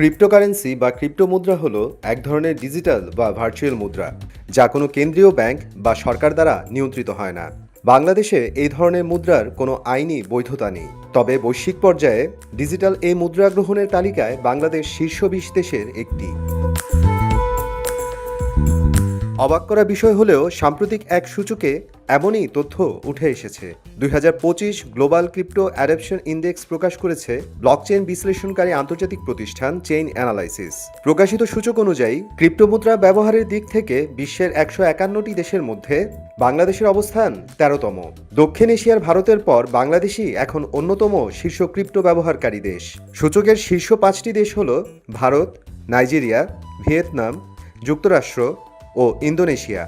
Cryptocurrency বা crypto মুদ্রা হলো এক ধরনের ডিজিটাল বা ভার্চুয়াল মুদ্রা, যা কোনো কেন্দ্রীয় ব্যাংক বা সরকার দ্বারা নিয়ন্ত্রিত হয় না। বাংলাদেশে এই ধরনের মুদ্রার কোনো আইনি বৈধতা নেই। তবে বৈশ্বিক পর্যায়ে ডিজিটাল এই মুদ্রা গ্রহণের তালিকায় বাংলাদেশ শীর্ষ 20 দেশের একটি। অবাক করা বিষয় হলেও সাম্প্রতিক এক সূচকে এমনই তথ্য উঠে এসেছে। 2025 গ্লোবাল ক্রিপ্টো অ্যাডাপশন ইন্ডেক্স প্রকাশ করেছে ব্লকচেইন বিশ্লেষণকারী আন্তর্জাতিক প্রতিষ্ঠান চেইন অ্যানালাইসিস। প্রকাশিত সূচক অনুযায়ী ক্রিপ্টো মুদ্রা ব্যবহারের দিক থেকে বিশ্বের 151টি দেশের মধ্যে বাংলাদেশের অবস্থান 13তম। দক্ষিণ এশিয়ার ভারতের পর বাংলাদেশই এখন অন্যতম শীর্ষ ক্রিপ্টো ব্যবহারকারী দেশ। সূচকের শীর্ষ 5টি দেশ হল ভারত, নাইজেরিয়া, ভিয়েতনাম, যুক্তরাষ্ট্র ও ইন্দোনেশিয়া।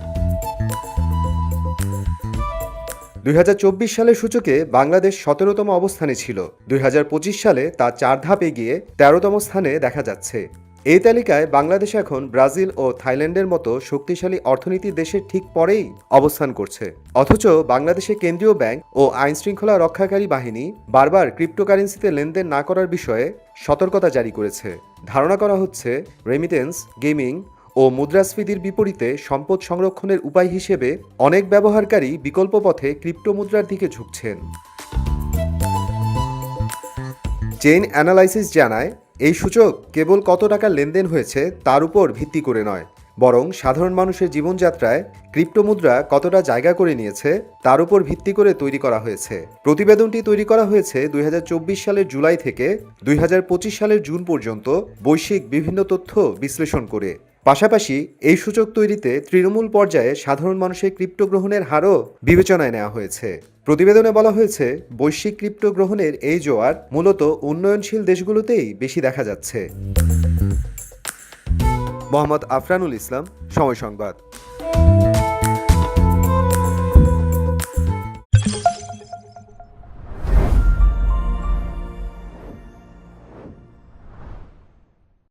2024 সালের সূচকে বাংলাদেশ 17তম অবস্থানে ছিল। 2025 সালে তা 4 ধাপ এগিয়ে 13তম স্থানে দেখা যাচ্ছে। এই তালিকায় বাংলাদেশ এখন ব্রাজিল ও থাইল্যান্ডের মতো শক্তিশালী অর্থনীতির দেশের ঠিক পরেই অবস্থান করছে। অথচ বাংলাদেশে কেন্দ্রীয় ব্যাংক ও আইনশৃঙ্খলা রক্ষাকারী বাহিনী বারবার ক্রিপ্টোকারেন্সিতে লেনদেন না করার বিষয়ে সতর্কতা জারি করেছে। ধারণা করা হচ্ছে রেমিটেন্স, গেমিং ও মুদ্রাস্ফীতির বিপরীতে সম্পদ সংরক্ষণের উপায় হিসেবে অনেক ব্যবহারকারী বিকল্প পথে ক্রিপ্টো মুদ্রার দিকে ঝুঁকছেন। চেইন অ্যানালাইসিস জানায়, এই সূচক কেবল কত টাকা লেনদেন হয়েছে তার উপর ভিত্তি করে নয়, বরং সাধারণ মানুষের জীবনযাত্রায় ক্রিপ্টো মুদ্রা কতটা জায়গা করে নিয়েছে তার উপর ভিত্তি করে তৈরি করা হয়েছে। প্রতিবেদনটি তৈরি করা হয়েছে 2024 সালের জুলাই থেকে 2025 সালের জুন পর্যন্ত বৈশ্বিক বিভিন্ন তথ্য বিশ্লেষণ করে। পাশাপাশি এই সূচক তৈরিতে তৃণমূল পর্যায়ে সাধারণ মানুষের ক্রিপ্টো গ্রহণের হারও বিবেচনায় নেওয়া হয়েছে। প্রতিবেদনে বলা হয়েছে, বৈশ্বিক ক্রিপ্টো গ্রহণের এই জোয়ার মূলত উন্নয়নশীল দেশগুলোতেই বেশি দেখা যাচ্ছে। মোহাম্মদ আফরানুল ইসলাম, সময় সংবাদ।